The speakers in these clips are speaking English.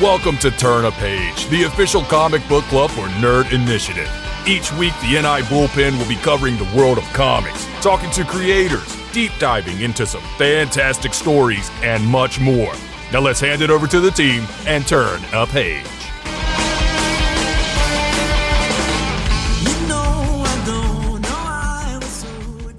Welcome to Turn a Page, the official comic book club for Nerd Initiative. Each week, the NI Bullpen will be covering the world of comics, talking to creators, deep diving into some fantastic stories, and much more. Now let's hand it over to the team and turn a page.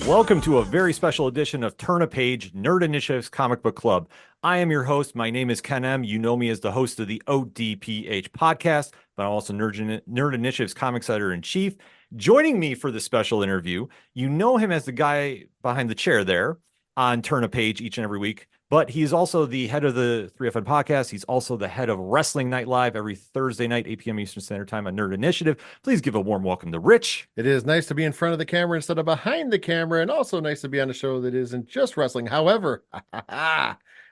Welcome to a very special edition of Turn a Page, Nerd Initiative's Comic Book Club. I am your host. My name is Ken M. You know me as the host of the ODPH podcast, but I'm also Nerd Initiative's Comics Editor-in-Chief. Joining me for this special interview, you know him as the guy behind the chair there on Turn a Page each and every week, but he's also the head of the 3FN podcast. He's also the head of Wrestling Night Live every Thursday night, 8 p.m. Eastern Standard Time on Nerd Initiative. Please give a warm welcome to Rich. It is nice to be in front of the camera instead of behind the camera, and also nice to be on a show that isn't just wrestling. However,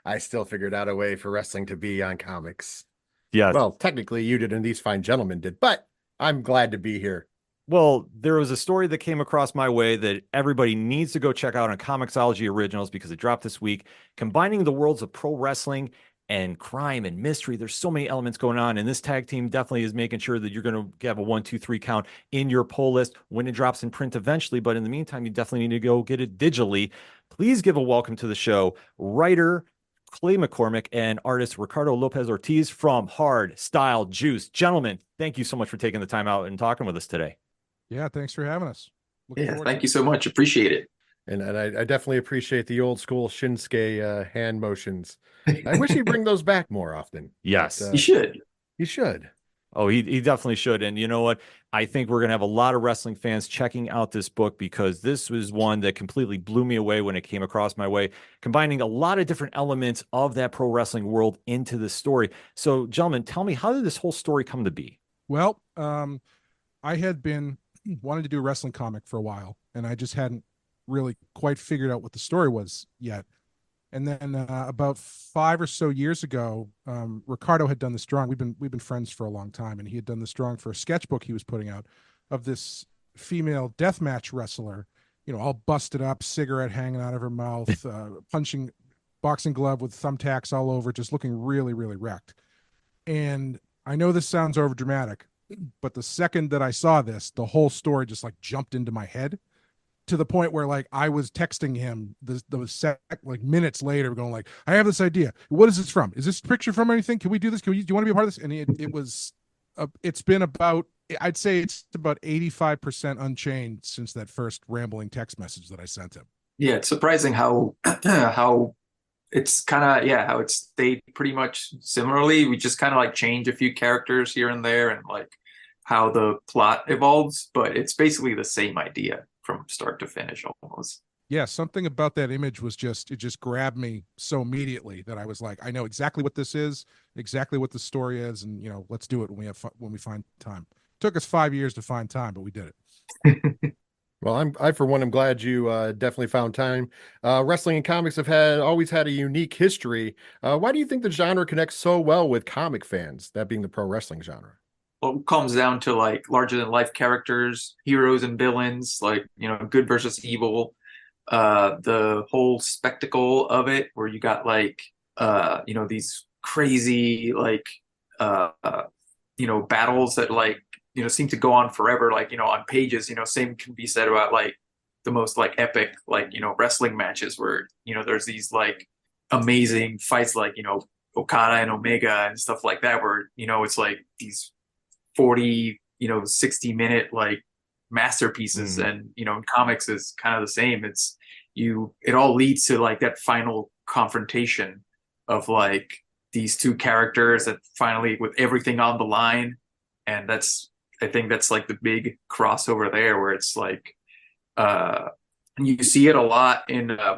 I still figured out a way for wrestling to be on comics. Yeah. Well, technically you did and these fine gentlemen did, but I'm glad to be here. Well, there was a story that came across my way that everybody needs to go check out on Comixology Originals because it dropped this week, combining the worlds of pro wrestling and crime and mystery. There's so many elements going on, and this tag team definitely is making sure that you're going to have a 1, 2, 3 count in your pull list when it drops in print eventually. But in the meantime, you definitely need to go get it digitally. Please give a welcome to the show, writer Clay McCormack and artist Ricardo Lopez-Ortiz from Hard Style Juice. Gentlemen, thank you so much for taking the time out and talking with us today. Yeah, thanks for having us. Thank you so much. Appreciate it. And I definitely appreciate the old school Shinsuke hand motions. I wish he'd bring those back more often. Yes. He should. He should. Oh, he definitely should. And you know what? I think we're going to have a lot of wrestling fans checking out this book because this was one that completely blew me away when it came across my way, combining a lot of different elements of that pro wrestling world into the story. So, gentlemen, tell me, how did this whole story come to be? Well, I had been wanting to do a wrestling comic for a while, and I just hadn't really quite figured out what the story was yet. And then about 5 or so years ago, Ricardo had done this drawing. We've been friends for a long time, and he had done this drawing for a sketchbook he was putting out of this female deathmatch wrestler, you know, all busted up, cigarette hanging out of her mouth, punching boxing glove with thumbtacks all over, just looking really, really wrecked. And I know this sounds over dramatic, but the second that I saw this, the whole story just like jumped into my head, to the point where like I was texting him like minutes later going like, I have this idea. What is this from? Is this picture from anything? Can we do this? Do you want to be a part of this? And it's been about, I'd say it's about 85% unchanged since that first rambling text message that I sent him. Yeah, it's surprising how it's kind of, how it stayed pretty much similarly. We just kind of like change a few characters here and there and like how the plot evolves, but it's basically the same idea from start to finish almost. Yeah, something about that image was it just grabbed me so immediately that I was like, I know exactly what this is, exactly what the story is, and you know, let's do it when we find time. It took us 5 years to find time, but we did it. Well, I for one am glad you definitely found time. Wrestling and comics have always had a unique history. Why do you think the genre connects so well with comic fans, that being the pro wrestling genre? Well, it comes down to like larger than life characters, heroes and villains, like, you know, good versus evil. The whole spectacle of it, where you got like, you know, these crazy like, you know, battles that like, you know, seem to go on forever, like, you know, on pages. You know, same can be said about like the most like epic, like, you know, wrestling matches where, you know, there's these like amazing fights like, you know, Okada and Omega and stuff like that, where, you know, it's like these 40, you know, 60-minute like masterpieces. And, you know, in comics is kind of the same. It all leads to like that final confrontation of like these two characters that finally, with everything on the line. And I think that's like the big crossover there, where it's like, you see it a lot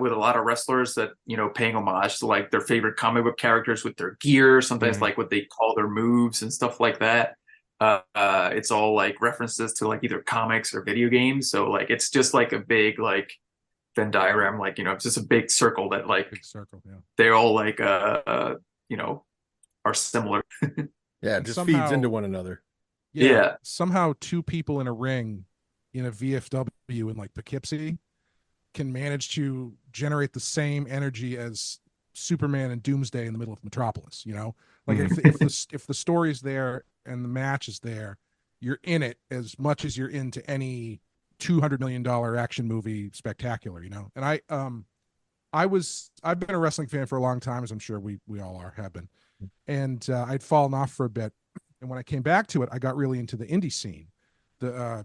with a lot of wrestlers that, you know, paying homage to like their favorite comic book characters with their gear, sometimes like what they call their moves and stuff like that. It's all like references to like either comics or video games. So like, it's just like a big like Venn diagram, like, you know, it's just a big circle that like, they all like, you know, are similar. Yeah, it just feeds into one another. Yeah. Somehow two people in a ring in a VFW in like Poughkeepsie can manage to generate the same energy as Superman and Doomsday in the middle of Metropolis. Like Mhm. if the story is there and the match is there, you're in it as much as you're into any $200 million action movie spectacular. And I've been a wrestling fan for a long time, as I'm sure we all have been, and I'd fallen off for a bit. And when I came back to it, I got really into the indie scene,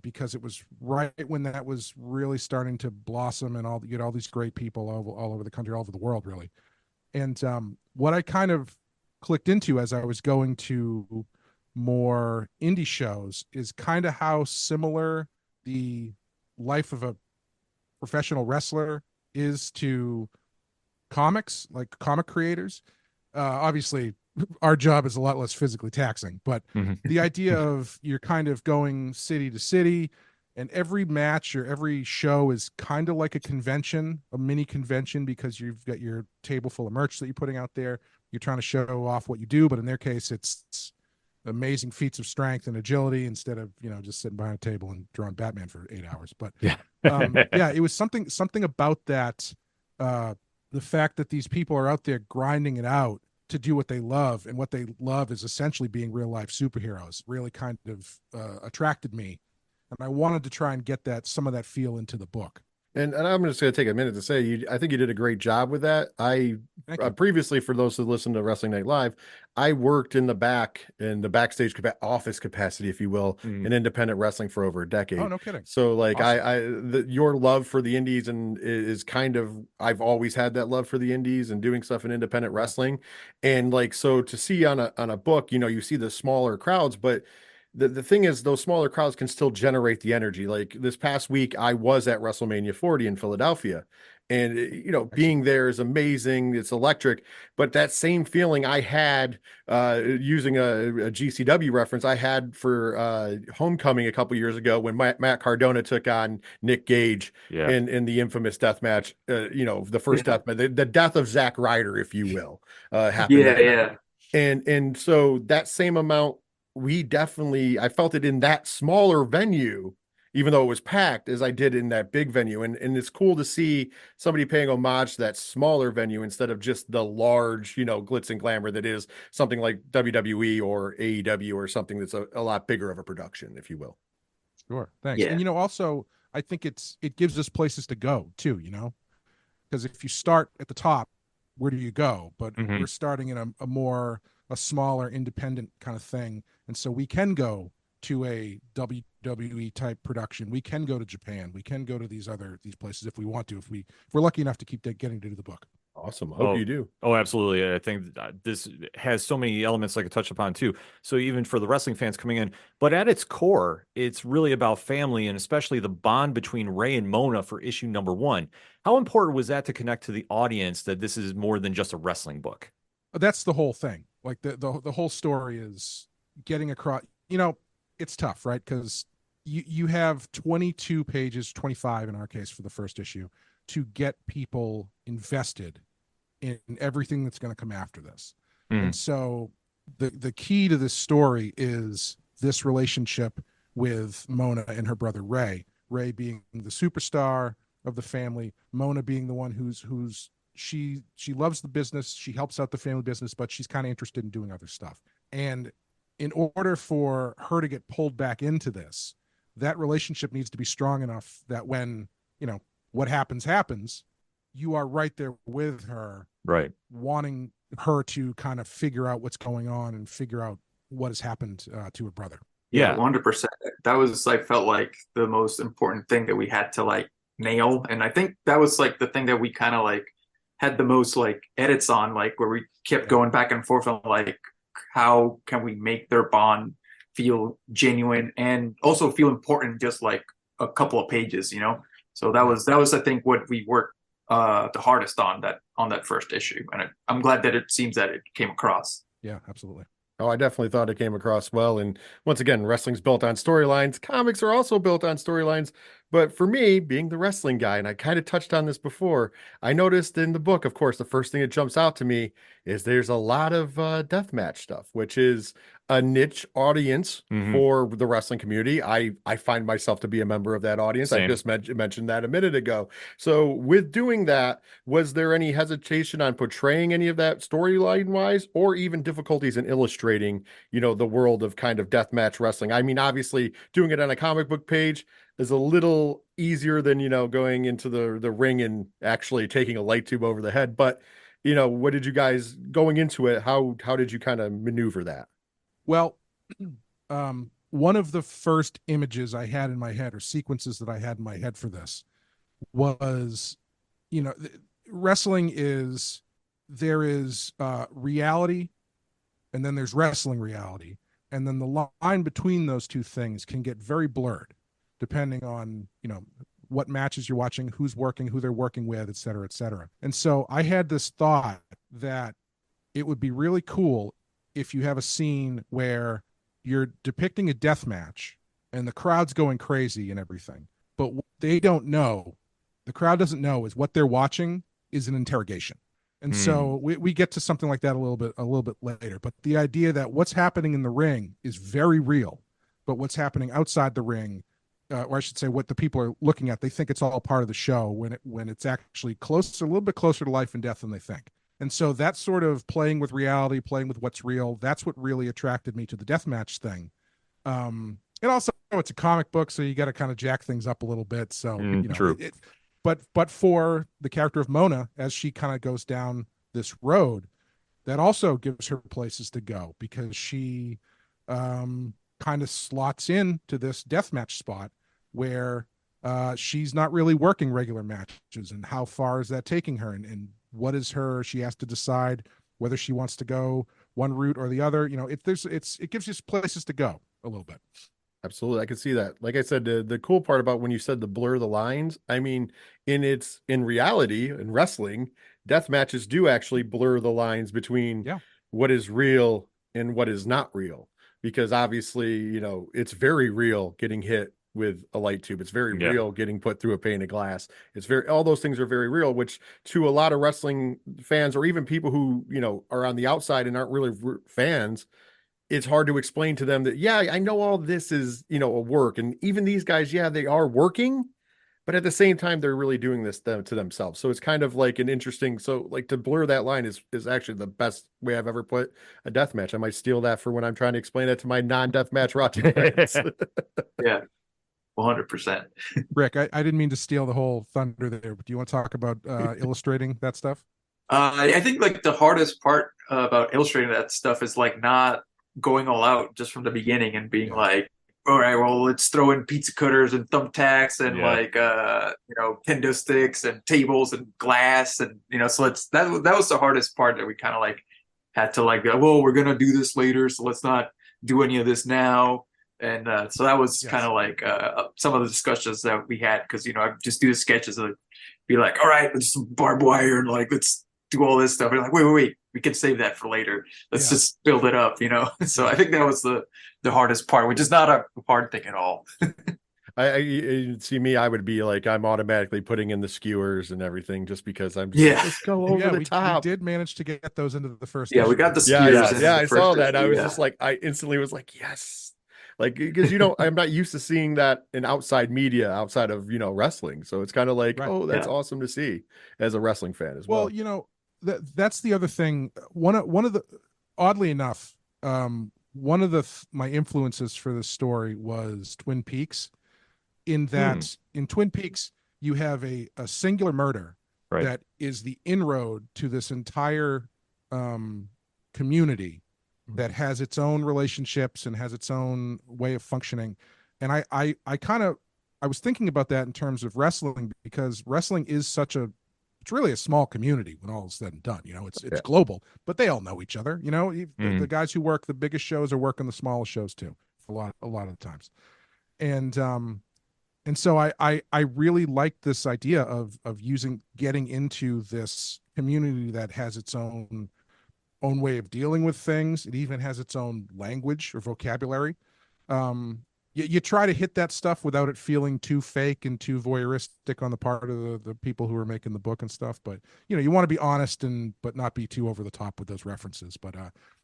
because it was right when that was really starting to blossom, and you had all these great people all over the country, all over the world, really. And what I kind of clicked into as I was going to more indie shows is kind of how similar the life of a professional wrestler is to comics, like comic creators. Obviously, our job is a lot less physically taxing, but Mhm. the idea of you're kind of going city to city, and every match or every show is kind of like a convention, a mini convention, because you've got your table full of merch that you're putting out there. You're trying to show off what you do, but in their case, it's amazing feats of strength and agility instead of just sitting behind a table and drawing Batman for 8 hours. But Yeah. yeah, it was something about that. The fact that these people are out there grinding it out to do what they love, and what they love is essentially being real life superheroes, really kind of attracted me, and I wanted to try and get some of that feel into the book. And I'm just going to take a minute to say, I think you did a great job with that. Thank you. Previously, for those who listen to Wrestling Night Live, I worked in the backstage office capacity, if you will, Mm. in independent wrestling for over a decade. Oh, no kidding. So like Awesome. your love for the indies and is kind of, I've always had that love for the indies and doing stuff in independent wrestling. And like, so to see on a book, you see the smaller crowds, but the thing is, those smaller crowds can still generate the energy. Like this past week, I was at WrestleMania 40 in Philadelphia, and being there is amazing. It's electric, but that same feeling I had using a GCW reference I had for Homecoming a couple years ago when Matt Cardona took on Nick Gage Yeah. in the infamous death match. The first death match, the death of Zack Ryder, if you will, happened. Yeah. And so that same amount, I felt it in that smaller venue, even though it was packed, as I did in that big venue. And it's cool to see somebody paying homage to that smaller venue instead of just the large, glitz and glamour that is something like WWE or AEW or something that's a lot bigger of a production, if you will. Sure. Thanks. Yeah. And also I think it gives us places to go too, because if you start at the top, where do you go? But Mhm. we're starting in a smaller independent kind of thing. And so we can go to a WWE type production. We can go to Japan. We can go to these places if we want to, if we're lucky enough to keep getting to do the book. Awesome. Hope you do. Oh, absolutely. I think this has so many elements I could touch upon too. So even for the wrestling fans coming in, but at its core, it's really about family, and especially the bond between Ray and Mona for issue number 1. How important was that to connect to the audience that this is more than just a wrestling book? That's the whole thing. Like the whole story is getting across. It's tough, right? Because you have 22 pages, 25 in our case for the first issue, to get people invested in everything that's going to come after this. And so the key to this story is this relationship with Mona and her brother Ray being the superstar of the family, Mona being the one who's she loves the business, she helps out the family business, but she's kind of interested in doing other stuff. And in order for her to get pulled back into this, that relationship needs to be strong enough that when what happens, you are right there with her, Right. wanting her to kind of figure out what's going on and figure out what has happened to her brother. Yeah. 100%. That was felt like the most important thing that we had to nail. And I think that was the thing that we kind of had the most edits on, where we kept going back and forth on how can we make their bond feel genuine and also feel important, just a couple of pages, So that was I think what we worked the hardest on that first issue, and I'm glad that it seems that it came across. Yeah, absolutely. Oh, I definitely thought it came across well. And once again, wrestling's built on storylines. Comics are also built on storylines. But for me, being the wrestling guy, and I kind of touched on this before, I noticed in the book, of course, the first thing that jumps out to me is there's a lot of deathmatch stuff, which is a niche audience Mhm. for the wrestling community. I find myself to be a member of that audience. I Same. just mentioned that a minute ago. So with doing that, was there any hesitation on portraying any of that storyline wise, or even difficulties in illustrating, the world of kind of deathmatch wrestling? I mean, obviously doing it on a comic book page is a little easier than, going into the ring and actually taking a light tube over the head. But, what did you guys going into it? How did you kind of maneuver that? Well, one of the first images I had in my head, or sequences that I had in my head for this, was, wrestling is, there is reality, and then there's wrestling reality, and then the line between those two things can get very blurred, depending on what matches you're watching, who's working, who they're working with, et cetera, et cetera. And so I had this thought that it would be really cool if you have a scene where you're depicting a death match and the crowd's going crazy and everything, but what they don't know, the crowd doesn't know, is what they're watching is an interrogation. And so we get to something like that a little bit later. But the idea that what's happening in the ring is very real, but what's happening outside the ring, or I should say, what the people are looking at, they think it's all part of the show when it's actually a little bit closer to life and death than they think. And so that sort of playing with reality, playing with what's real, that's what really attracted me to the deathmatch thing. And also, it's a comic book, so you got to kind of jack things up a little bit. So, true. But for the character of Mona, as she kind of goes down this road, that also gives her places to go, because she kind of slots in to this deathmatch spot where she's not really working regular matches, and how far is that taking her, and what is she has to decide whether she wants to go one route or the other. It gives you places to go a little bit. Absolutely. I can see that. Like I said, the cool part about when you said the blur the lines, I mean, in reality, in wrestling, death matches do actually blur the lines between what is real and what is not real. Because obviously, it's very real getting hit with a light tube. It's very real getting put through a pane of glass. All those things are very real, which to a lot of wrestling fans, or even people who, are on the outside and aren't really fans, it's hard to explain to them that, I know all this is, a work. And even these guys, they are working, but at the same time, they're really doing this to themselves. So it's kind of like an interesting, like to blur that line is actually the best way I've ever put a death match. I might steal that for when I'm trying to explain that to my non-death match Rocky fans. Yeah, 100%. Rick, I didn't mean to steal the whole thunder there, but do you want to talk about illustrating that stuff? I think like the hardest part about illustrating that stuff is like not going all out just from the beginning and being like, all right, well, let's throw in pizza cutters and thumbtacks and kendo sticks and tables and glass, and so that was the hardest part, that we kind of like had to like go, well, we're gonna do this later, so let's not do any of this now. And so that was kind of like some of the discussions that we had, because I just do the sketches and be like, all right, let's barbed wire and like let's do all this stuff. And like, wait, we can save that for later. Let's just build it up, So I think that was the hardest part, which is not a hard thing at all. I see me, I would be like, I'm automatically putting in the skewers and everything just because I'm just like, let's go over the top. We did manage to get those into the first issue. We got the skewers. I saw that. I was just like, I instantly was like, yes. Like, because I'm not used to seeing that in outside media outside of wrestling, so it's kind of like, that's awesome to see as a wrestling fan as well. That's the other thing. One of the, oddly enough, one of my influences for this story was Twin Peaks, in that in Twin Peaks you have a singular murder that is the inroad to this entire community that has its own relationships and has its own way of functioning. And I was thinking about that in terms of wrestling, because wrestling is it's really a small community when all is said and done. It's global, but they all know each other. The guys who work the biggest shows are working the smallest shows too, a lot of the times. And so I really like this idea of getting into this community that has its own way of dealing with things. It even has its own language or vocabulary. You try to hit that stuff without it feeling too fake and too voyeuristic on the part of the people who are making the book and stuff. But you want to be honest but not be too over the top with those references. But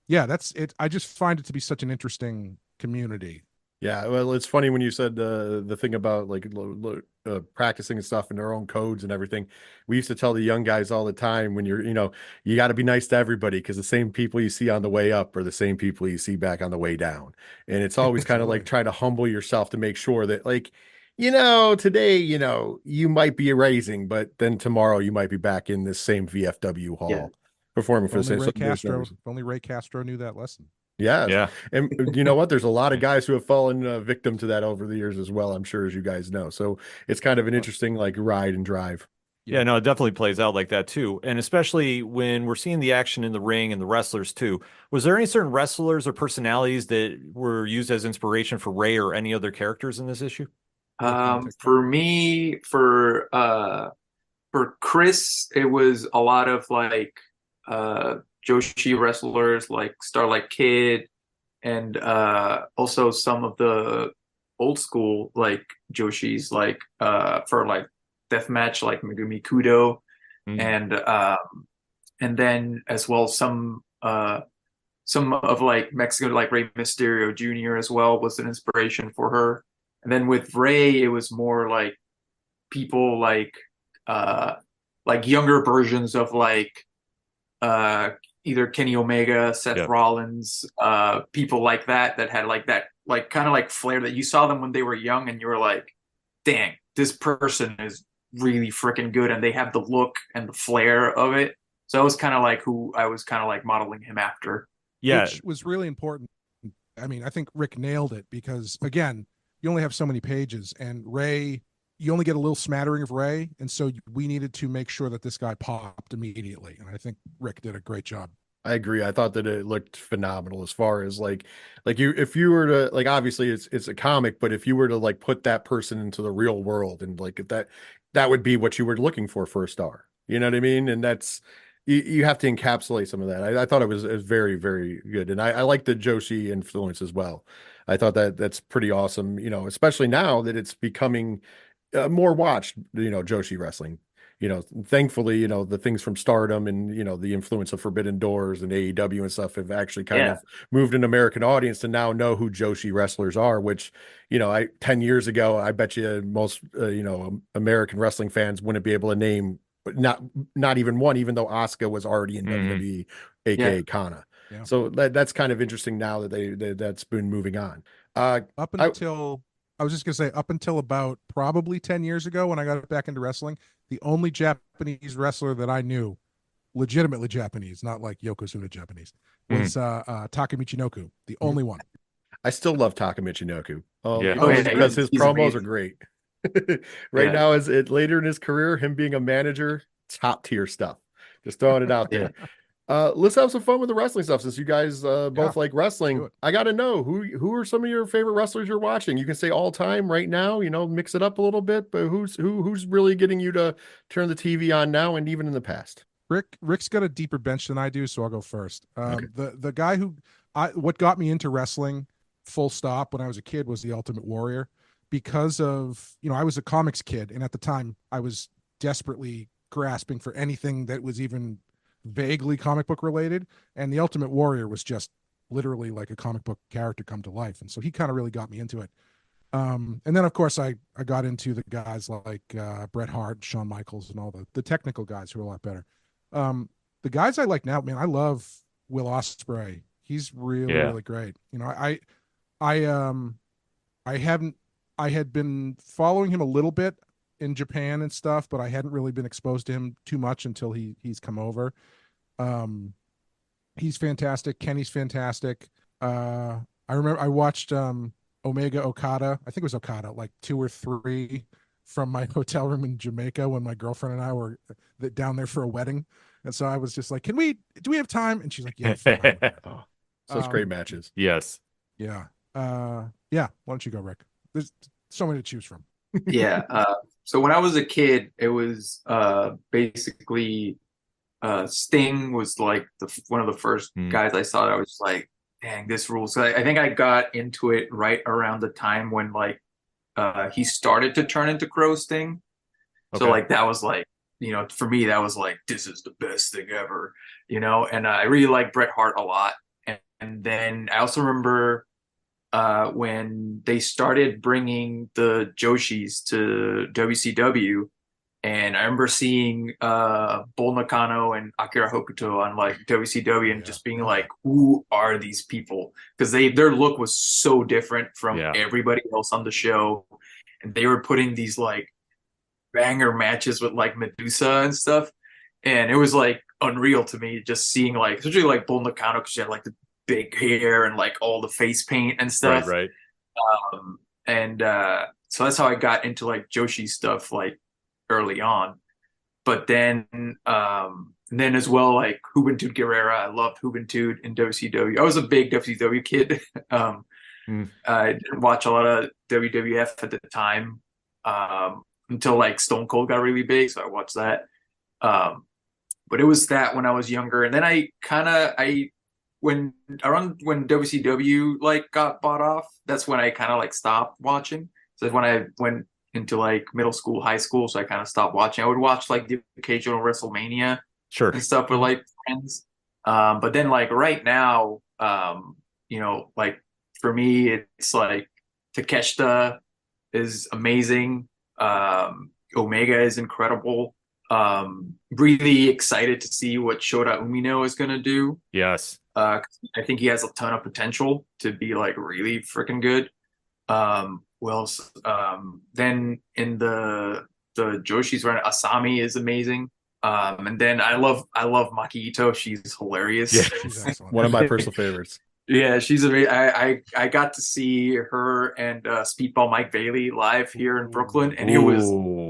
yeah, that's it. I just find it to be such an interesting community. Yeah, well, it's funny when you said the thing about like practicing and stuff and their own codes and everything. We used to tell the young guys all the time when you got to be nice to everybody because the same people you see on the way up are the same people you see back on the way down. And it's always kind of like try to humble yourself to make sure that like, today, you might be raising, but then tomorrow you might be back in this same VFW hall performing for the same. If only Ray Castro knew that lesson. Yes. Yeah. And you know what? There's a lot of guys who have fallen victim to that over the years as well, I'm sure, as you guys know. So it's kind of an interesting like ride and drive. Yeah, no, it definitely plays out like that too. And especially when we're seeing the action in the ring and the wrestlers too. Was there any certain wrestlers or personalities that were used as inspiration for Ray or any other characters in this issue? For me, for Chris, it was a lot of like Joshi wrestlers like Starlight Kid, and also some of the old school like Joshis, like for like deathmatch, like Megumi Kudo, and then as well some of like Mexico, like Rey Mysterio Jr. as well was an inspiration for her. And then with Ray, it was more like people like younger versions of like either Kenny Omega, Seth Rollins, people like that had like that like kind of like flair that you saw them when they were young and you were like, dang, this person is really freaking good and they have the look and the flair of it. So that was kind of like who I was kind of like modeling him after. Yeah. Which was really important. I mean, I think Rick nailed it because again, you only have so many pages and Ray, you only get a little smattering of Ray. And so we needed to make sure that this guy popped immediately. And I think Rick did a great job. I agree. I thought that it looked phenomenal as far as like if you were to like, obviously it's a comic, but if you were to like put that person into the real world and like if that would be what you were looking for a star. You know what I mean? And that's, you have to encapsulate some of that. I thought it was very, very good. And I like the Joshi influence as well. I thought that's pretty awesome, especially now that it's becoming more watched, Joshi wrestling. Thankfully, the things from Stardom and, the influence of Forbidden Doors and AEW and stuff have actually kind of moved an American audience to now know who Joshi wrestlers are, which, 10 years ago, I bet you most, American wrestling fans wouldn't be able to name, but not even one, even though Asuka was already in WWE, aka Kana. Yeah. So that's kind of interesting now that that's been moving on. I was just gonna say, up until about probably 10 years ago when I got back into wrestling, the only Japanese wrestler that I knew, legitimately Japanese, not like Yokozuna Japanese, was Taka Michinoku, the only one. I still love Taka Michinoku. Yeah. Because his promos are great. Now, as it later in his career, him being a manager, top tier stuff. Just throwing it out there. Let's have some fun with the wrestling stuff since you guys both like wrestling. I got to know who are some of your favorite wrestlers you're watching. You can say all time right now, mix it up a little bit, but who's really getting you to turn the TV on now and even in the past? Rick's got a deeper bench than I do, so I'll go first. The guy what got me into wrestling full stop when I was a kid was the Ultimate Warrior, because of, I was a comics kid, and at the time I was desperately grasping for anything that was even vaguely comic book related, and the Ultimate Warrior was just literally like a comic book character come to life, and so he kind of really got me into it. And then of course I got into the guys like Bret Hart, Shawn Michaels, and all the technical guys who are a lot better. The guys I like now, man, I love Will Ospreay. He's really great. I had been following him a little bit in Japan and stuff, but I hadn't really been exposed to him too much until he's come over. He's fantastic. Kenny's fantastic. I remember I watched Omega Okada. I think it was Okada, like 2 or 3 from my hotel room in Jamaica when my girlfriend and I were down there for a wedding. And so I was just like, do we have time? And she's like, yeah. Such great matches. Yes. Yeah. Why don't you go, Rick? There's so many to choose from. So when I was a kid, it was basically Sting was like one of the first guys I saw that I was like, dang, this rules. So I think I got into it right around the time when like he started to turn into Crow Sting. Okay. So like that was like, for me that was like, this is the best thing ever, and I really like Bret Hart a lot. And then I also remember when they started bringing the Joshis to WCW, and I remember seeing Bull Nakano and Akira Hokuto on like WCW and just being like, who are these people? Because their look was so different from everybody else on the show. And they were putting these like banger matches with like Medusa and stuff. And it was like unreal to me just seeing like, especially like Bull Nakano, because she had like the big hair and like all the face paint and stuff. Right. And so that's how I got into like Joshi stuff like early on. But then as well, like Juventud Guerrera, I loved Juventud in WCW. I was a big WCW kid. I didn't watch a lot of WWF at the time until like Stone Cold got really big, so I watched that. But it was that when I was younger, and then when WCW like got bought off, that's when I kind of like stopped watching. So when I went into like middle school, high school, so I kind of stopped watching. I would watch like the occasional WrestleMania and stuff with like friends. But then like right now, like for me, it's like Takeshita is amazing. Omega is incredible. Really excited to see what Shota Umino is gonna do. Yes. I think he has a ton of potential to be like really freaking good. Then in the Joshi's run, Asami is amazing. And then I love Maki Ito. She's hilarious. Yeah. She's excellent. One of my personal favorites. Yeah, she's amazing. I got to see her and Speedball Mike Bailey live here in Brooklyn, and it was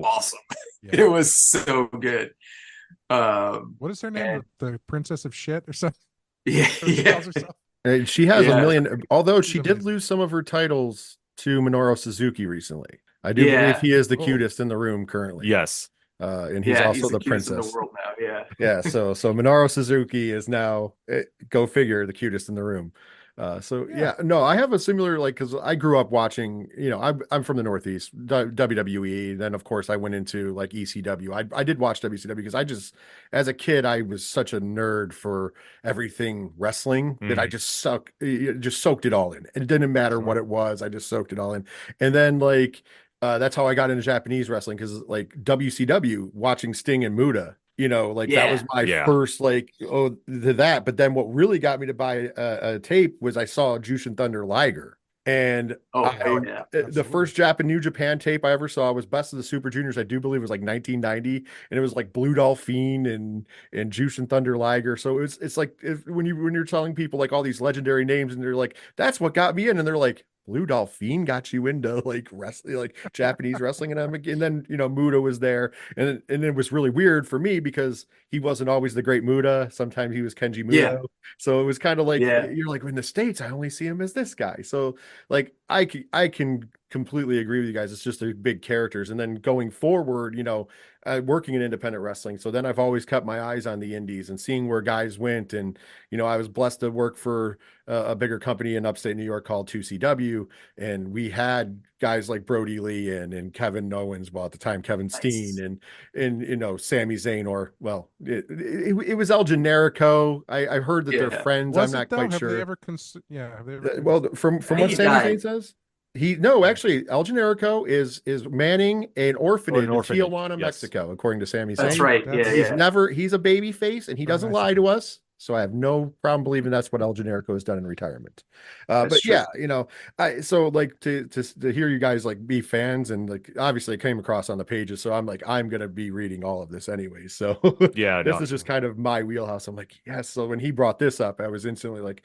awesome. Yeah. It was so good. What is her name? The Princess of Shit or something? Yeah, yeah. And she has a million, although she She's did amazing. lose some of her titles to Minoru Suzuki recently. I do believe he is the Cool. cutest in the room currently. Yes. And he's also the cutest princess in the world now. Yeah. Yeah, so Minoru Suzuki is now, go figure, the cutest in the room. No, I have a similar, like, because I grew up watching, I'm from the Northeast, WWE. Then of course I went into like ECW. I did watch WCW because I just, as a kid, I was such a nerd for everything wrestling that I just soaked it all in. It didn't matter what it was. I just soaked it all in. And then like, that's how I got into Japanese wrestling, because like WCW, watching Sting and Muta, that was my first to that. But then what really got me to buy a tape was I saw Jushin Thunder Liger. And the first New Japan tape I ever saw was Best of the Super Juniors. I do believe it was like 1990, and it was like Blue Dolphine and Jushin Thunder Liger. So it's like when you're telling people like all these legendary names, and they're like, that's what got me in, and they're like, Blue Dolphine got you into like wrestling, like Japanese wrestling, and then Muta was there, and it was really weird for me because he wasn't always the great Muta. Sometimes he was Kenji Muto. So it was kind of like you're like, in the States I only see him as this guy. So like I can completely agree with you guys. It's just the big characters, and then going forward, working in independent wrestling. So then I've always kept my eyes on the indies and seeing where guys went, and I was blessed to work for a bigger company in upstate New York called 2CW, and we had guys like Brody Lee and Kevin Owens, well at the time Kevin Steen, and Sami Zayn, or it was El Generico. I heard that they're friends. I'm not quite sure. Have they ever from what Sami Zayn says, actually El Generico is manning an orphanage in Tijuana, Mexico, according to Sami Zayn. That's right. He's a baby face, and he doesn't lie to us. So I have no problem believing that's what El Generico has done in retirement. So like to hear you guys like be fans, and like obviously it came across on the pages. So I'm like, I'm going to be reading all of this anyway. So this is just kind of my wheelhouse. I'm like, yes. So when he brought this up, I was instantly like,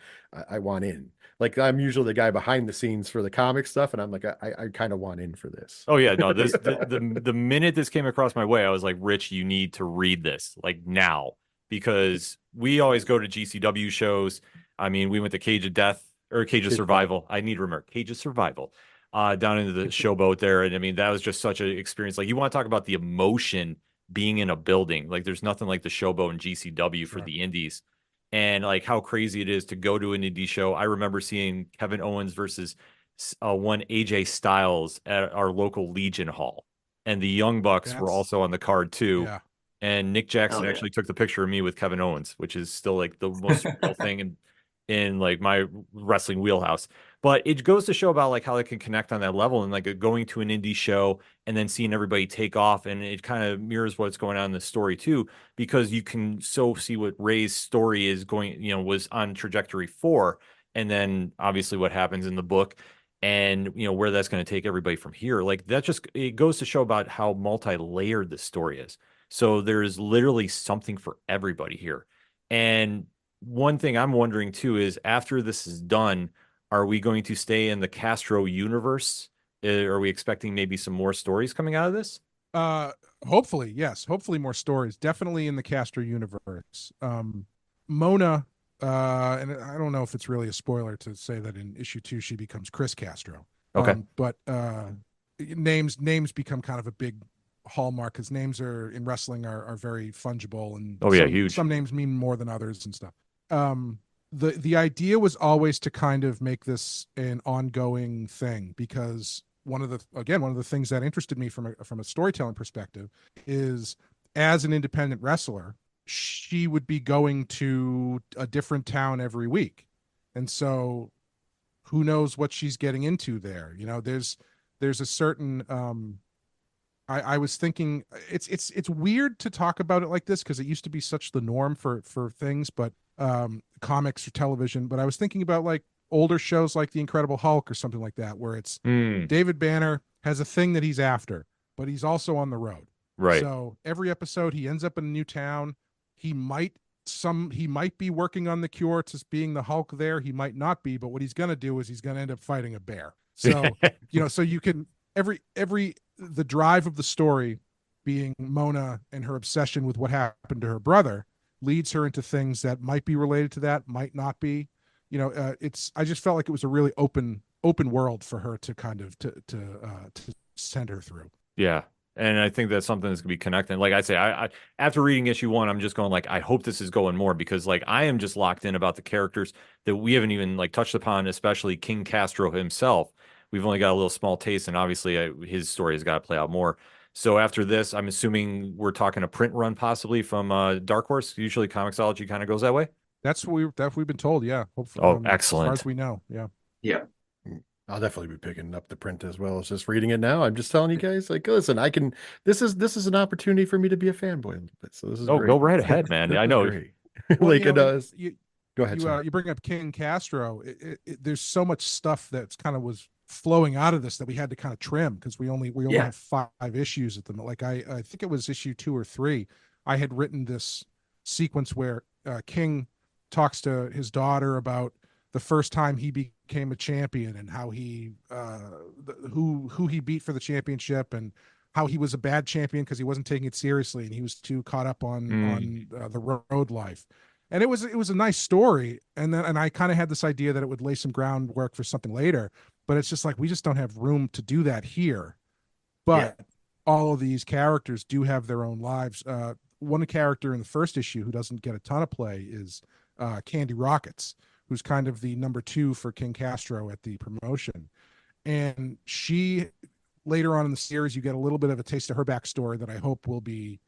I want in. Like I'm usually the guy behind the scenes for the comic stuff, and I'm like, I kind of want in for this. Oh yeah, no, the minute this came across my way, I was like, Rich, you need to read this like now, because we always go to GCW shows. I mean, we went to Cage of Death or Cage of Survival. I need to remember Cage of Survival down into the showboat there, and I mean that was just such an experience. Like you want to talk about the emotion being in a building. Like there's nothing like the showboat in GCW for the indies. And like how crazy it is to go to an indie show. I remember seeing Kevin Owens versus one AJ Styles at our local Legion Hall, and the Young Bucks were also on the card too. Yeah. And Nick Jackson actually took the picture of me with Kevin Owens, which is still like the most real thing. And in like my wrestling wheelhouse. But it goes to show about like how they can connect on that level, and like going to an indie show and then seeing everybody take off, and it kind of mirrors what's going on in the story too, because you can so see what Ray's story is going, was on trajectory for, and then obviously what happens in the book, and where that's going to take everybody from here. Like that just it goes to show about how multi-layered the story is. So there's literally something for everybody here. And one thing I'm wondering too is after this is done, are we going to stay in the Castro universe? Are we expecting maybe some more stories coming out of this? Hopefully, yes. Hopefully more stories. Definitely in the Castro universe. Mona, and I don't know if it's really a spoiler to say that in issue 2 she becomes Chris Castro. Okay. But names become kind of a big hallmark because names are in wrestling are very fungible, and huge. Some names mean more than others and stuff. The idea was always to kind of make this an ongoing thing, because one of the things that interested me from a storytelling perspective is, as an independent wrestler, she would be going to a different town every week, and so who knows what she's getting into there. There's a certain I was thinking it's weird to talk about it like this because it used to be such the norm for things, but comics or television. But I was thinking about like older shows like The Incredible Hulk or something like that, where it's David Banner has a thing that he's after, but he's also on the road. Right. So every episode he ends up in a new town. He might be working on the cure to being the Hulk there. He might not be, but what he's gonna do is he's gonna end up fighting a bear. So so you can the drive of the story being Mona and her obsession with what happened to her brother leads her into things that might be related to that, might not be. I just felt like it was a really open world for her to kind of to send her through. Yeah. And I think that's something that's gonna be connected. Like I say, I after reading issue 1, I'm just going like, I hope this is going more, because like I am just locked in about the characters that we haven't even like touched upon, especially King Castro himself. We've only got a little small taste, and obviously his story has got to play out more. So after this, I'm assuming we're talking a print run possibly from Dark Horse. Usually Comixology kind of goes that way. That's what we've been told. Yeah. Hopefully, oh, excellent. As far as we know. Yeah. Yeah. I'll definitely be picking up the print as well as just reading it now. I'm just telling you guys, like, listen, this is an opportunity for me to be a fanboy a little bit. So this is great. Go right ahead, man. I know. Well, like it does. Go ahead. You bring up King Castro. There's so much stuff that's kind of was flowing out of this that we had to kind of trim, because we only have 5 issues at them. Like I think it was issue 2 or 3. I had written this sequence where King talks to his daughter about the first time he became a champion, and how he who he beat for the championship, and how he was a bad champion because he wasn't taking it seriously and he was too caught up on the road life. And it was a nice story, and I kind of had this idea that it would lay some groundwork for something later, but it's just like we just don't have room to do that here. But all of these characters do have their own lives. One character in the first issue who doesn't get a ton of play is Candy Rockets, who's kind of the number 2 for King Castro at the promotion. And she, later on in the series, you get a little bit of a taste of her backstory that I hope will be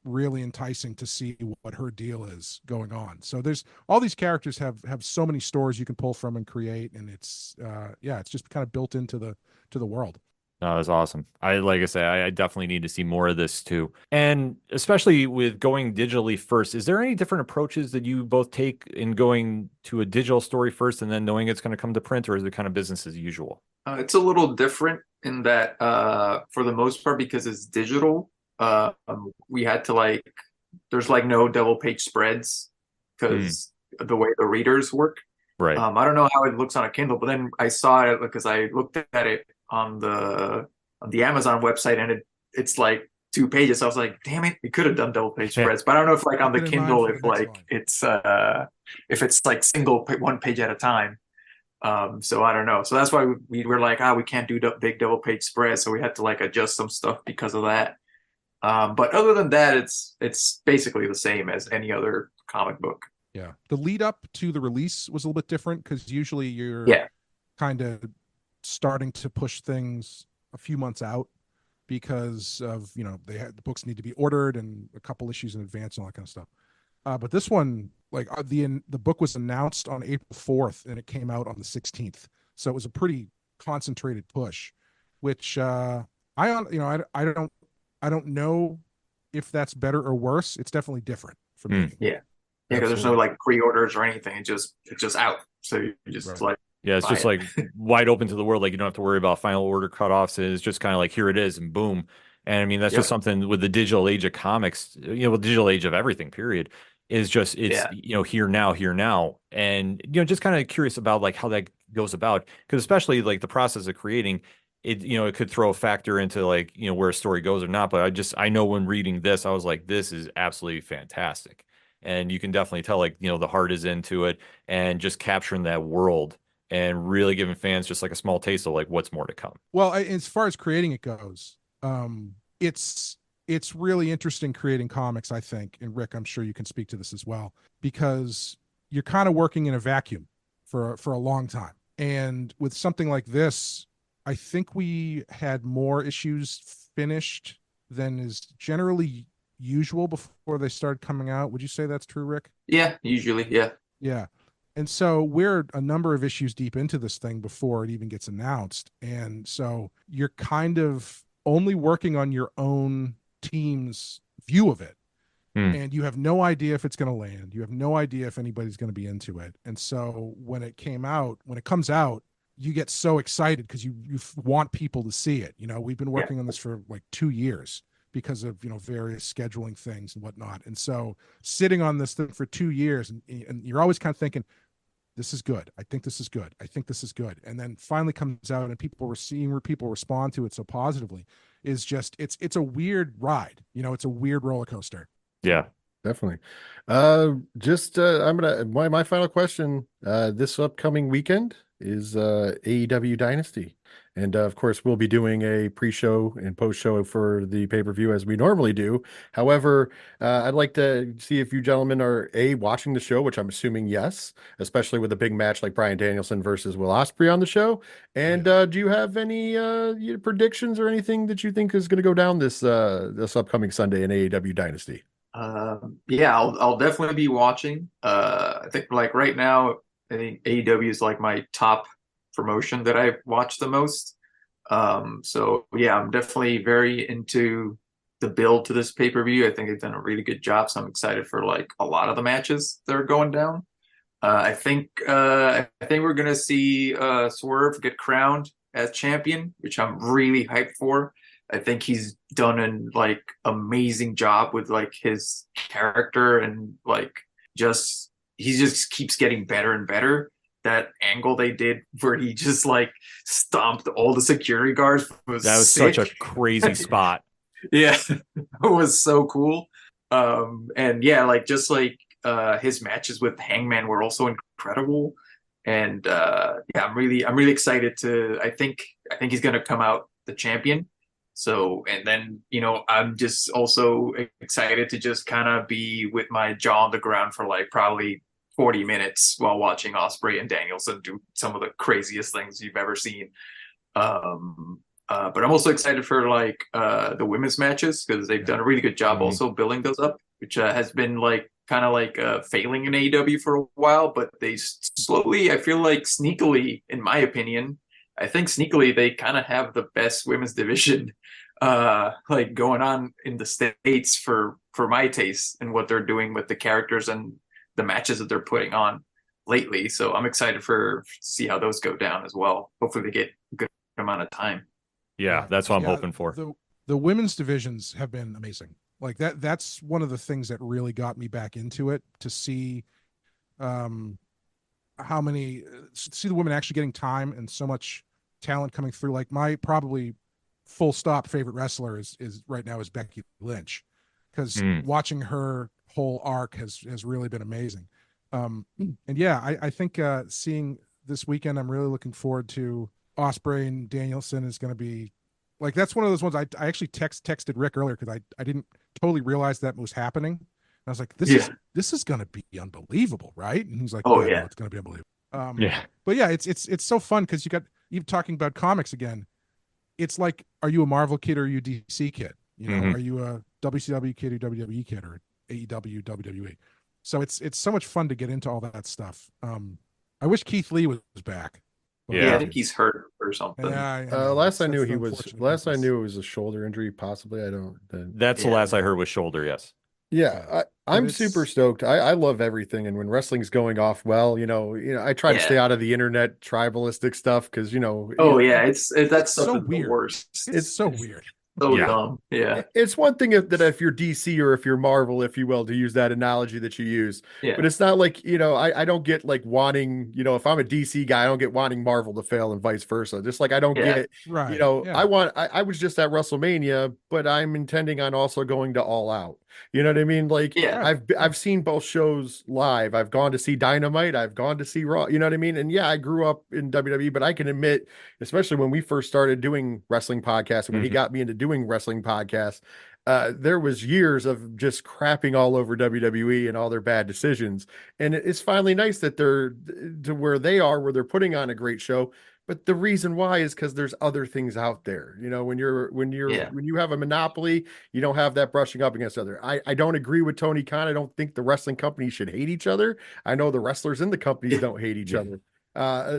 really enticing to see what her deal is going on. So there's all these characters have so many stories you can pull from and create, and it's just kind of built into the world. No, that's awesome. Like I say, I definitely need to see more of this too. And especially with going digitally first, is there any different approaches that you both take in going to a digital story first and then knowing it's going to come to print, or is it kind of business as usual? It's a little different in that, for the most part, because it's digital, we had to there's no double page spreads because the way the readers work. Right. I don't know how it looks on a Kindle, but then I saw it because I looked at it on the Amazon website, and it's like 2 pages. So I was like, damn it, we could have done double page spreads. But I don't know if on the Kindle, if it's like single 1 page at a time. So I don't know. So that's why we were like, we can't do big double page spreads. So we had to adjust some stuff because of that. But other than that, it's basically the same as any other comic book. Yeah. The lead up to the release was a little bit different, because usually you're kind of starting to push things a few months out because of, the books need to be ordered and a couple issues in advance and all that kind of stuff. But this one, like the book was announced on April 4th and it came out on the 16th. So it was a pretty concentrated push, which I don't know if that's better or worse. It's definitely different for me. Yeah, because there's no like pre-orders or anything. It's just out. So you just Right. like Yeah, it's just like wide open to the world. Like you don't have to worry about final order cutoffs. It's just kind of like here it is and boom. And I mean that's just something with the digital age of comics, with the digital age of everything, period, is just it's here now. And just kind of curious about like how that goes about. Because especially like the process of creating it, it could throw a factor into like, where a story goes or not. But I know when reading this, I was like, this is absolutely fantastic. And you can definitely tell like, the heart is into it and just capturing that world and really giving fans just like a small taste of like what's more to come. Well, as far as creating it goes, it's really interesting creating comics, I think. And Rick, I'm sure you can speak to this as well, because you're kind of working in a vacuum for a long time. And with something like this, I think we had more issues finished than is generally usual before they started coming out. Would you say that's true, Rick? Yeah, usually, yeah. Yeah. And so we're a number of issues deep into this thing before it even gets announced. And so you're kind of only working on your own team's view of it. And you have no idea if it's going to land. You have no idea if anybody's going to be into it. And so when it comes out, you get so excited because you want people to see it. We've been working on this for like 2 years because of various scheduling things and whatnot. And so sitting on this thing for 2 years and you're always kind of thinking, this is good. I think this is good. I think this is good. And then finally comes out and people were seeing where people respond to it so positively is just, it's a weird ride. It's a weird roller coaster. Yeah, definitely. My final question, this upcoming weekend is AEW Dynasty. And of course, we'll be doing a pre-show and post-show for the pay-per-view as we normally do. However, I'd like to see if you gentlemen are watching the show, which I'm assuming yes, especially with a big match like Bryan Danielson versus Will Ospreay on the show. And do you have any predictions or anything that you think is going to go down this upcoming Sunday in AEW Dynasty? Yeah, I'll definitely be watching. I think like right now, I think AEW is like my top promotion that I watch the most. So yeah, I'm definitely very into the build to this pay-per-view. I think they've done a really good job, so I'm excited for like a lot of the matches that are going down. I think we're gonna see Swerve get crowned as champion, which I'm really hyped for. I think he's done an like amazing job with like his character and like he just keeps getting better and better. That angle they did where he just like stomped all the security guards was sick. Such a crazy spot. Yeah, it was so cool. And yeah, like just like his matches with Hangman were also incredible. And yeah, I'm really excited I think he's gonna come out the champion. So, and then, I'm just also excited to just kind of be with my jaw on the ground for like probably 40 minutes while watching Ospreay and Danielson do some of the craziest things you've ever seen. But I'm also excited for like the women's matches because they've done a really good job also building those up, which has been like kind of like failing in AEW for a while, but they slowly, I feel like sneakily, in my opinion, I think sneakily they kind of have the best women's division like going on in the States for my taste and what they're doing with the characters and the matches that they're putting on lately. So I'm excited to see how those go down as well. Hopefully they get a good amount of time. Yeah, that's what I'm hoping for. The women's divisions have been amazing. Like that's one of the things that really got me back into it, to see see the women actually getting time and so much talent coming through. Like my probably full stop favorite wrestler is right now is Becky Lynch, because watching her whole arc has really been amazing. And yeah, I think seeing this weekend, I'm really looking forward to Ospreay and Danielson is going to be like, that's one of those ones I actually texted Rick earlier because I didn't totally realize that was happening. And I was like, this is going to be unbelievable, right? And he's like, oh yeah, no, it's going to be unbelievable. Yeah, but yeah, it's so fun because you're talking about comics again. It's like, are you a Marvel kid or are you a DC kid? Are you a WCW kid or WWE kid or AEW, WWE? So it's so much fun to get into all that stuff. I wish Keith Lee was back. But Yeah, I think he's hurt or something. yeah, I know. Last I knew That's he the was. unfortunate Last I business. knew it was a shoulder injury, possibly. I don't. That's the Yeah. last I heard was shoulder. Yes. Yeah, But I'm it's- super stoked. I love everything, and when wrestling's going off well, I try to Yeah. stay out of the internet tribalistic stuff because Oh yeah, that's so the weird. worst. It's so weird. So Yeah. dumb. Yeah. It's one thing that if you're DC or if you're Marvel, if you will, to use that analogy that you use, Yeah. but it's not like, I don't get like wanting, if I'm a DC guy, I don't get wanting Marvel to fail and vice versa. Just like I don't Yeah. get, Right. Yeah. I was just at WrestleMania, but I'm intending on also going to All Out. You know what I mean? Like Yeah. I've seen both shows live. I've gone to see Dynamite. I've gone to see Raw. You know what I mean? And yeah, I grew up in WWE, but I can admit, especially when we first started doing wrestling podcasts, and when he got me into doing wrestling podcasts, there was years of just crapping all over WWE and all their bad decisions. And it's finally nice that they're to where they are, where they're putting on a great show. But the reason why is because there's other things out there. When you have a monopoly, you don't have that brushing up against other. I don't agree with Tony Khan. I don't think the wrestling companies should hate each other. I know the wrestlers in the companies don't hate each other.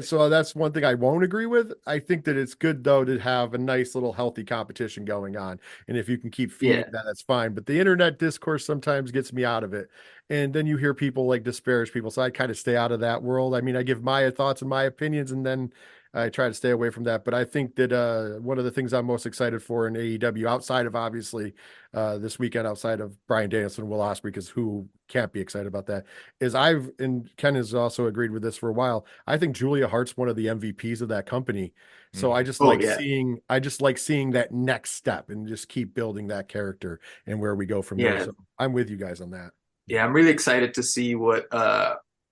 So that's one thing I won't agree with. I think that it's good though to have a nice little healthy competition going on. And if you can keep feeding that, that's fine. But the internet discourse sometimes gets me out of it. And then you hear people like disparage people. So I kind of stay out of that world. I mean, I give my thoughts and my opinions, and then I try to stay away from that. But I think that one of the things I'm most excited for in AEW, outside of obviously this weekend, outside of Bryan Danielson, Will Ospreay, because who can't be excited about that, is and Ken has also agreed with this for a while. I think Julia Hart's one of the MVPs of that company. So I just seeing that next step and just keep building that character and where we go from there. So I'm with you guys on that. Yeah, I'm really excited to see what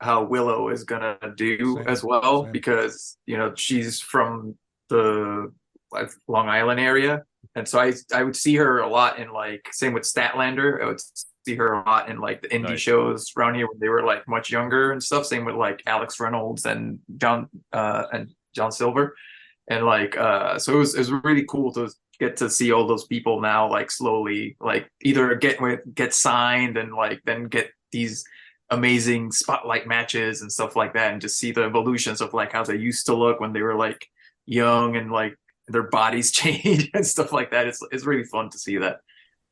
how Willow is gonna do as well, because she's from the Long Island area, and so I would see her a lot in same with Statlander. I would see her a lot in the indie shows around here when they were much younger and stuff. Same with Alex Reynolds and John Silver, and so it was really cool to get to see all those people now slowly either get signed and then get these amazing spotlight matches and stuff like that, and just see the evolutions of how they used to look when they were young and their bodies change and stuff like that. It's really fun to see that.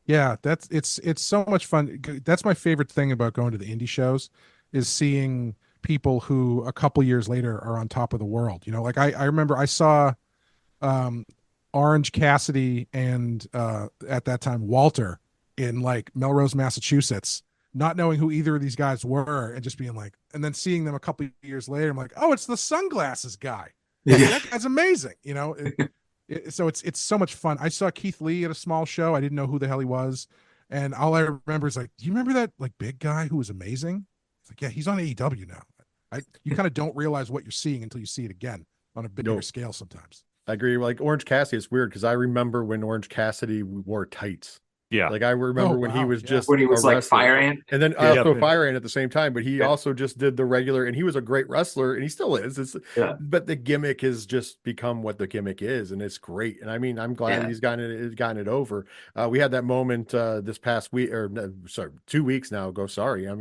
Yeah, it's so much fun. That's my favorite thing about going to the indie shows, is seeing people who a couple years later are on top of the world. I remember I saw Orange Cassidy and at that time Walter in Melrose, Massachusetts, not knowing who either of these guys were, and just being and then seeing them a couple years later, I'm oh, it's the sunglasses guy. That guy's amazing. So it's so much fun. I saw Keith Lee at a small show. I didn't know who the hell he was, and all I remember is do you remember that big guy who was amazing? It's yeah, he's on AEW now. You kind of don't realize what you're seeing until you see it again on a bigger scale sometimes. I agree. Orange Cassidy, it's weird because I remember when Orange Cassidy wore tights. Yeah. I remember when he was just when he was Fire Ant, and then also Fire Ant at the same time, but he also just did the regular, and he was a great wrestler, and he still is. But the gimmick has just become what the gimmick is, and it's great. And I mean, I'm glad he's gotten it over. We had that moment this past week, or 2 weeks now ago. Sorry, I'm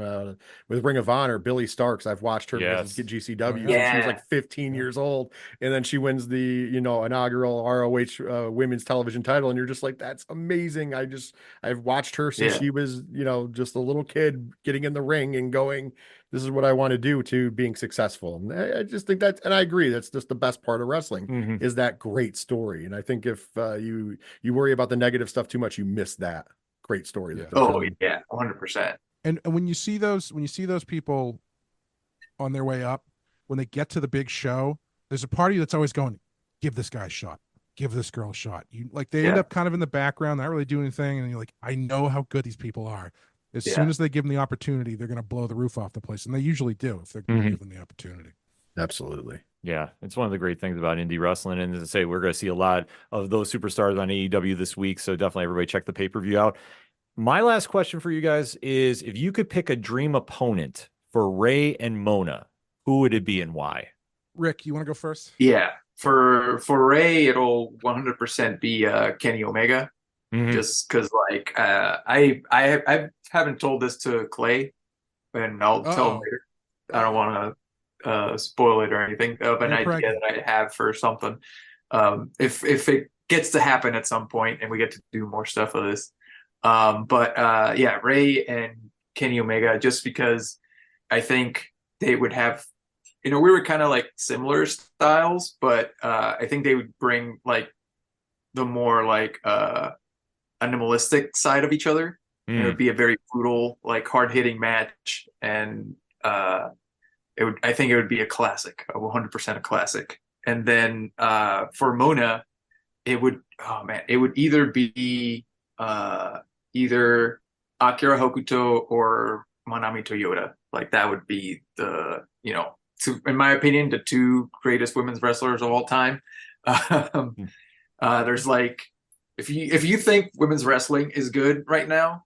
with Ring of Honor. Billy Starks. I've watched her get GCW. She was 15 years old, and then she wins the inaugural ROH women's television title, and you're just that's amazing. I've watched her since she was, just a little kid getting in the ring and going, this is what I want to do, to being successful. And I just think and I agree, that's just the best part of wrestling is that great story. And I think if you worry about the negative stuff too much, you miss that great story. That 100%. And when you see those people on their way up, when they get to the big show, there's a party that's always going, give this guy a shot. Give this girl a shot. You they end up kind of in the background, not really doing anything, and you're I know how good these people are. As soon as they give them the opportunity, they're going to blow the roof off the place, and they usually do if they're going to give them the opportunity. Absolutely. Yeah, it's one of the great things about indie wrestling, and as I say, we're going to see a lot of those superstars on AEW this week. So definitely, everybody check the pay-per-view out. My last question for you guys is: if you could pick a dream opponent for Ray and Mona, who would it be and why? Rick, you want to go first? Yeah. For Ray, it'll 100% be Kenny Omega, just because I haven't told this to Clay, and I'll tell them later. I don't want to spoil it or anything of an idea that I have for something. If it gets to happen at some point and we get to do more stuff with this. Yeah, Ray and Kenny Omega, just because I think they would have, we were kind of like similar styles, but I think they would bring like the more like animalistic side of each other. It would be a very brutal, like hard-hitting match, and I think it would be a classic, a 100% a classic. And then for Mona, it would either be either Akira Hokuto or Manami Toyota. Like that would be in my opinion, the two greatest women's wrestlers of all time. There's like, if you think women's wrestling is good right now,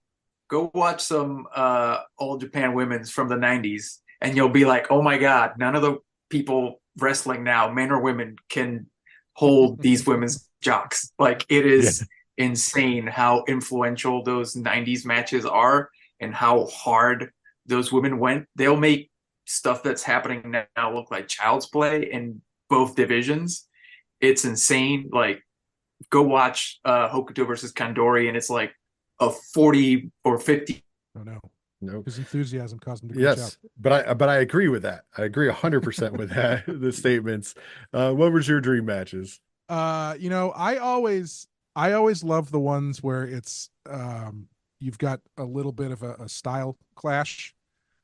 go watch some All Japan Women's from the 90s, and you'll be like, oh my God, none of the people wrestling now, men or women, can hold these women's jocks. Like it is insane how influential those 90s matches are and how hard those women went. They'll make stuff that's happening now look like child's play in both divisions. It's insane. Like go watch Hokuto versus Kandori, and it's like a 40 or 50. Oh no, his enthusiasm caused him to yes, but I agree with that. I agree 100% with that. The statements. What was your dream matches? I always love the ones where it's you've got a little bit of a style clash.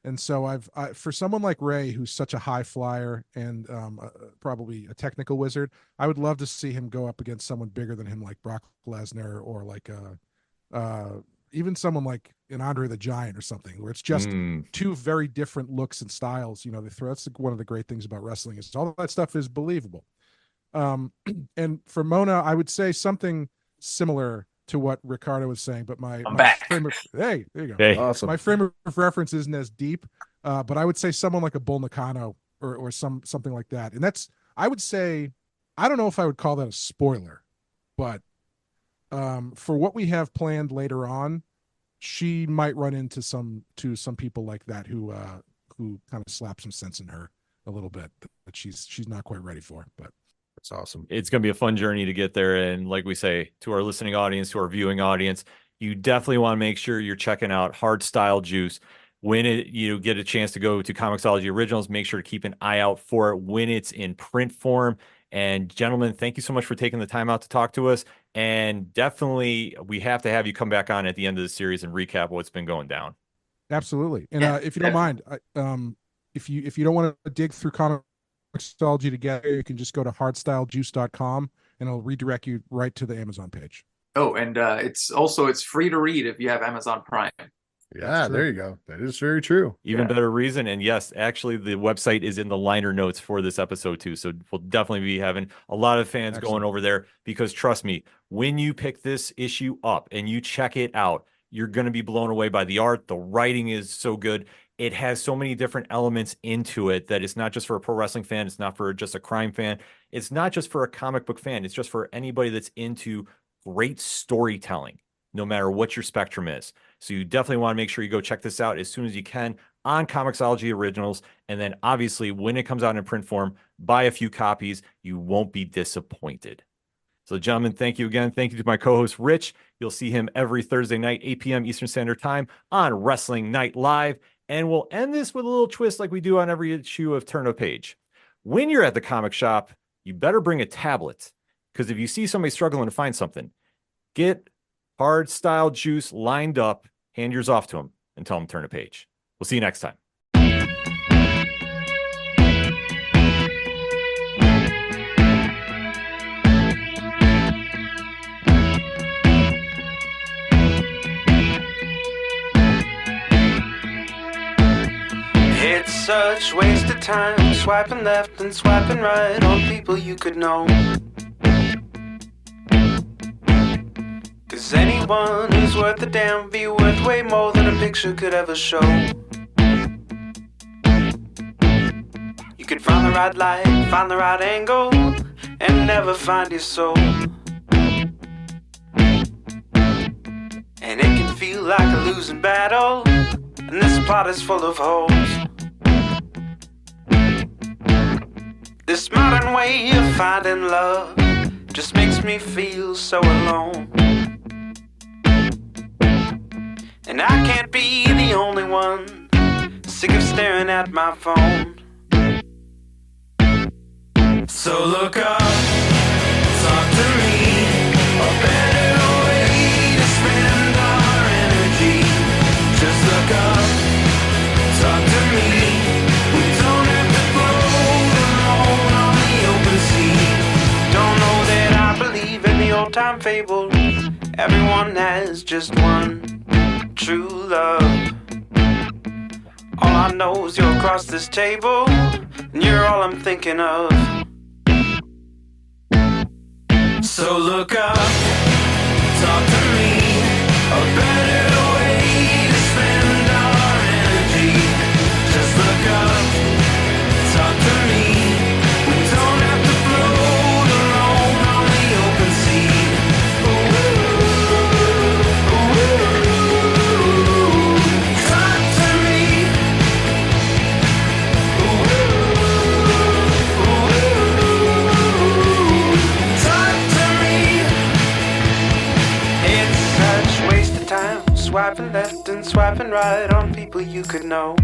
And so for someone like Ray, who's such a high flyer and probably a technical wizard, I would love to see him go up against someone bigger than him, like Brock Lesnar, or like even someone like an Andre the Giant or something, where it's just two very different looks and styles. That's one of the great things about wrestling, is all that stuff is believable. And for Mona, I would say something similar to what Ricardo was saying, but my frame of, hey, there you go. Hey. Awesome. My frame of reference isn't as deep, but I would say someone like a Bull Nakano or something like that. And I would say, I don't know if I would call that a spoiler, but for what we have planned later on, she might run into some people like that who kind of slap some sense in her a little bit that she's not quite ready for. But that's awesome. It's going to be a fun journey to get there. And like we say, to our listening audience, to our viewing audience, you definitely want to make sure you're checking out Hardstyle Juice. When you get a chance to go to Comixology Originals, make sure to keep an eye out for it when it's in print form. And gentlemen, thank you so much for taking the time out to talk to us. And definitely, we have to have you come back on at the end of the series and recap what's been going down. Absolutely. And if you don't mind, if you don't want to dig through Comixology together, you can just go to hardstylejuice.com and it'll redirect you right to the Amazon page. Oh, and it's free to read if you have Amazon Prime. Yeah, there you go. That is very true. Even better reason. And yes, actually, the website is in the liner notes for this episode too. So we'll definitely be having a lot of fans going over there, because trust me, when you pick this issue up and you check it out, you're going to be blown away by the art. The writing is so good. It has so many different elements into it that it's not just for a pro wrestling fan. It's not for just a crime fan. It's not just for a comic book fan. It's just for anybody that's into great storytelling, no matter what your spectrum is. So you definitely want to make sure you go check this out as soon as you can on Comixology Originals. And then obviously when it comes out in print form, buy a few copies. You won't be disappointed. So gentlemen, thank you again. Thank you to my co-host, Rich. You'll see him every Thursday night, 8 p.m. Eastern Standard Time on Wrestling Night Live. And we'll end this with a little twist like we do on every issue of Turn of Page. When you're at the comic shop, you better bring a tablet, because if you see somebody struggling to find something, get Hardstyle Juice lined up, hand yours off to them, and tell them to turn a page. We'll see you next time. It's such waste of time, swiping left and swiping right on people you could know. 'Cause anyone who's worth a damn be worth way more than a picture could ever show. You could find the right light, find the right angle, and never find your soul. And it can feel like a losing battle, and this plot is full of holes. This modern way of finding love just makes me feel so alone. And I can't be the only one sick of staring at my phone. So look up, talk to me, a better way to spend our energy. Just look up, talk to me. We don't have to float alone on the open sea. Don't know that I believe in the old time fable. Everyone has just one true love. All I know is you're across this table, and you're all I'm thinking of. So look up, talk to me, a better way to spend our energy. Just look up, talk to me. We don't have to float alone on the open sea. Talk to me. It's such waste of time, swiping left and swiping right on people you could know.